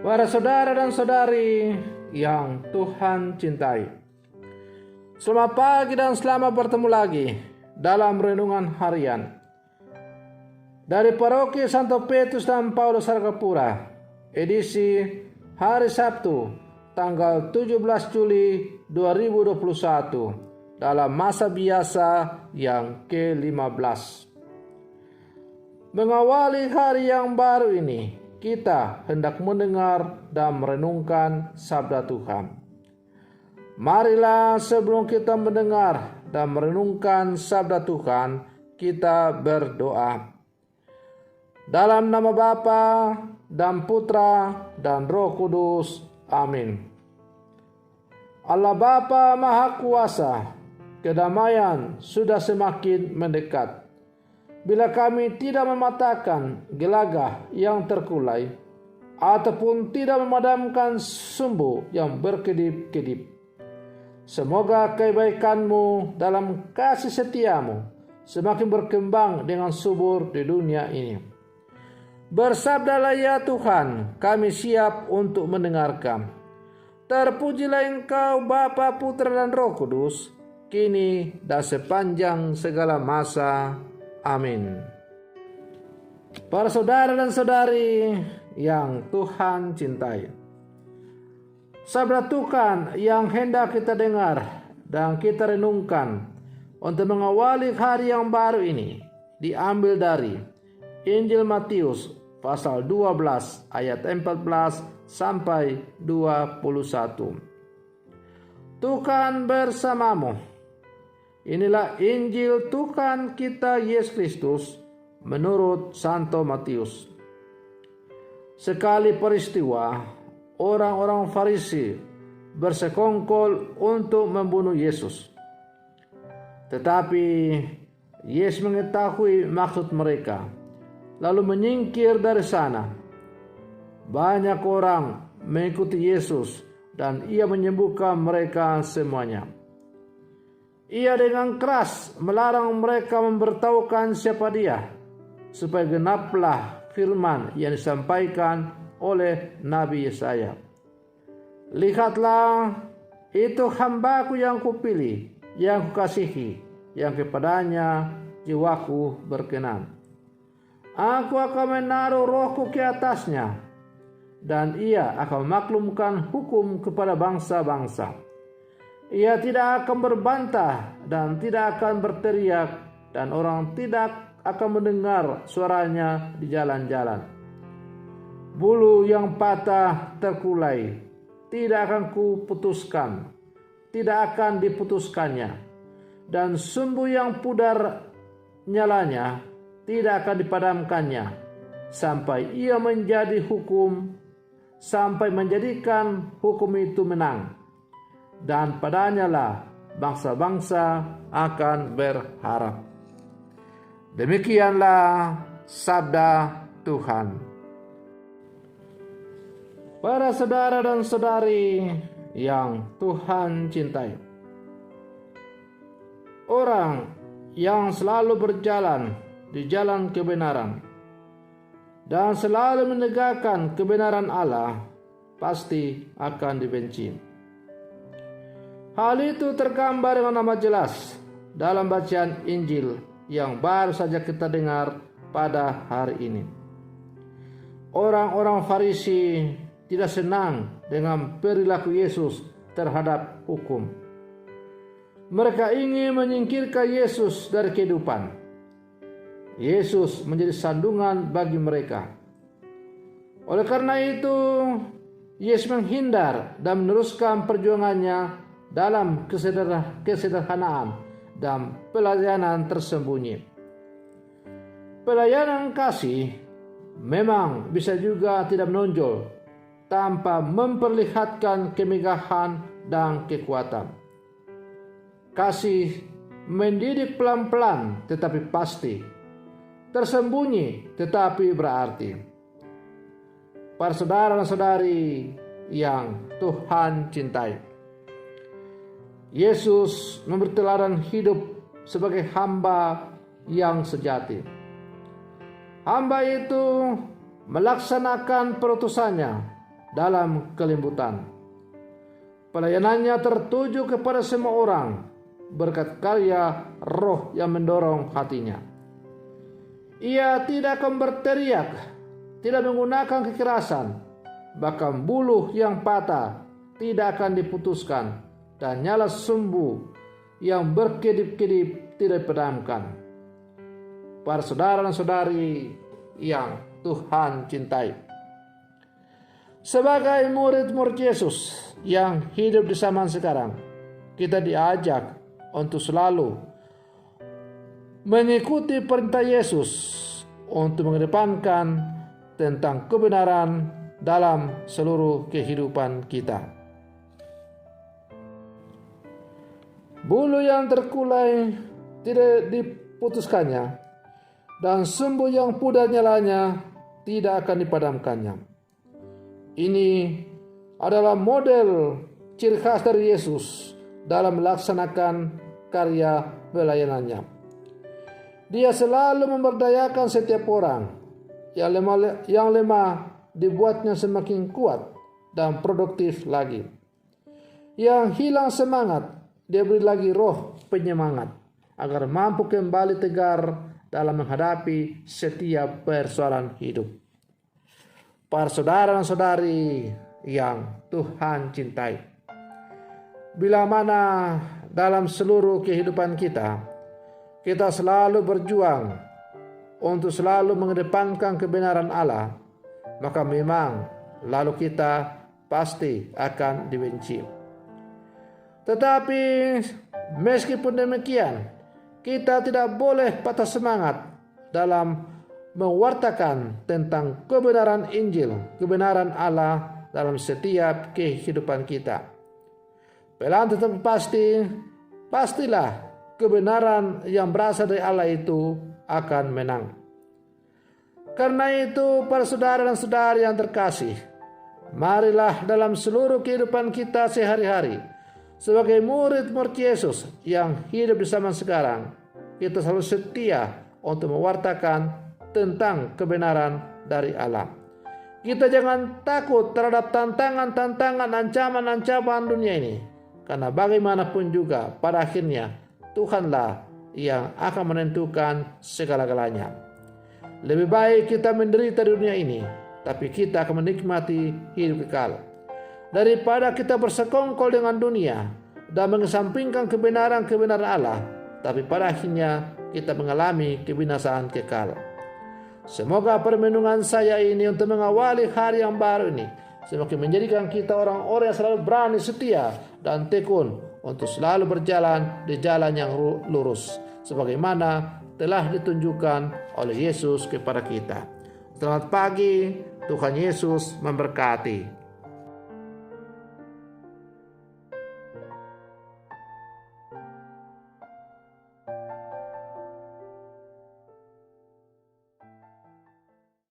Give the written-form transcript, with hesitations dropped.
Para saudara dan saudari yang Tuhan cintai, selamat pagi dan selamat bertemu lagi dalam renungan harian dari Paroki Santo Petrus dan Paulus Sargapura, edisi hari Sabtu tanggal 17 Juli 2021 dalam masa biasa yang ke-15. Mengawali hari yang baru ini, kita hendak mendengar dan merenungkan sabda Tuhan. Marilah sebelum kita mendengar dan merenungkan sabda Tuhan, kita berdoa. Dalam nama Bapa dan Putra dan Roh Kudus. Amin. Allah Bapa Maha Kuasa, kedamaian sudah semakin mendekat. Bila kami tidak mematahkan gelagah yang terkulai, ataupun tidak memadamkan sumbu yang berkedip-kedip, semoga kebaikan-Mu dalam kasih setia-Mu semakin berkembang dengan subur di dunia ini. Bersabdalah ya Tuhan, kami siap untuk mendengarkan. Terpujilah Engkau Bapa, Putra dan Roh Kudus, kini dan sepanjang segala masa. Amin. Para saudara dan saudari yang Tuhan cintai, sabda Tuhan yang hendak kita dengar dan kita renungkan untuk mengawali hari yang baru ini diambil dari Injil Matius pasal 12 ayat 14 sampai 21. Tuhan bersamamu. Inilah Injil Tuhan kita Yesus Kristus menurut Santo Matius. Sekali peristiwa, orang-orang Farisi bersekongkol untuk membunuh Yesus. Tetapi Yesus mengetahui maksud mereka, lalu menyingkir dari sana. Banyak orang mengikuti Yesus dan Ia menyembuhkan mereka semuanya. Ia dengan keras melarang mereka memberitahukan siapa Dia, supaya genaplah firman yang disampaikan oleh Nabi Yesaya. Lihatlah, itu hamba-Ku yang Kupilih, yang Kukasihi, yang kepadanya jiwaku berkenan. Aku akan menaruh Roh-Ku ke atasnya, dan Ia akan memaklumkan hukum kepada bangsa-bangsa. Ia tidak akan berbantah dan tidak akan berteriak, dan orang tidak akan mendengar suaranya di jalan-jalan. Bulu yang patah terkulai tidak akan Kuputuskan, tidak akan diputuskannya, dan sumbu yang pudar nyalanya tidak akan dipadamkannya, sampai ia menjadi hukum, sampai menjadikan hukum itu menang. Dan padanya lah bangsa-bangsa akan berharap. Demikianlah sabda Tuhan. Para saudara dan saudari yang Tuhan cintai, orang yang selalu berjalan di jalan kebenaran dan selalu menegakkan kebenaran Allah pasti akan dibenci. Hal itu tergambar dengan amat jelas dalam bacaan Injil yang baru saja kita dengar pada hari ini. Orang-orang Farisi tidak senang dengan perilaku Yesus terhadap hukum. Mereka ingin menyingkirkan Yesus dari kehidupan. Yesus menjadi sandungan bagi mereka. Oleh karena itu, Yesus menghindar dan meneruskan perjuangannya dalam kesederhanaan dan pelayanan tersembunyi. Pelayanan kasih memang bisa juga tidak menonjol tanpa memperlihatkan kemegahan dan kekuatan. Kasih mendidik pelan-pelan tetapi pasti, tersembunyi tetapi berarti. Para saudara dan saudari yang Tuhan cintai, Yesus memberi teladan hidup sebagai hamba yang sejati. Hamba itu melaksanakan perutusannya dalam kelembutan. Pelayanannya tertuju kepada semua orang berkat karya Roh yang mendorong hatinya. Ia tidak akan berteriak, tidak menggunakan kekerasan, bahkan buluh yang patah tidak akan diputuskan, dan nyala sumbu yang berkedip-kedip tidak dipadamkan. Para saudara dan saudari yang Tuhan cintai, sebagai murid-murid Yesus yang hidup di zaman sekarang, kita diajak untuk selalu mengikuti perintah Yesus untuk mengedepankan tentang kebenaran dalam seluruh kehidupan kita. Bulu yang terkulai tidak diputuskannya, dan sumbu yang pudar nyalanya tidak akan dipadamkannya. Ini adalah model ciri khas dari Yesus dalam melaksanakan karya pelayanannya. Dia selalu memberdayakan setiap orang. Yang lemah dibuatnya semakin kuat dan produktif lagi. Yang hilang semangat, dia beri lagi roh penyemangat agar mampu kembali tegar dalam menghadapi setiap persoalan hidup. Para saudara dan saudari yang Tuhan cintai, bila mana dalam seluruh kehidupan kita selalu berjuang untuk selalu mengedepankan kebenaran Allah, maka memang lalu kita pasti akan dibenci. Tetapi meskipun demikian, kita tidak boleh patah semangat dalam mewartakan tentang kebenaran Injil, kebenaran Allah dalam setiap kehidupan kita. Pelayan tetap pastilah kebenaran yang berasal dari Allah itu akan menang. Karena itu, para saudara dan saudari yang terkasih, marilah dalam seluruh kehidupan kita sehari-hari, sebagai murid-murid Yesus yang hidup di zaman sekarang, kita selalu setia untuk mewartakan tentang kebenaran dari Allah. Kita jangan takut terhadap tantangan-tantangan, ancaman-ancaman dunia ini, karena bagaimanapun juga pada akhirnya Tuhanlah yang akan menentukan segala-galanya. Lebih baik kita menderita di dunia ini, tapi kita akan menikmati hidup kekal, daripada kita bersekongkol dengan dunia dan mengesampingkan kebenaran-kebenaran Allah, tapi pada akhirnya kita mengalami kebinasaan kekal. Semoga permenungan saya ini untuk mengawali hari yang baru ini semakin menjadikan kita orang-orang yang selalu berani, setia, dan tekun untuk selalu berjalan di jalan yang lurus, sebagaimana telah ditunjukkan oleh Yesus kepada kita. Selamat pagi, Tuhan Yesus memberkati.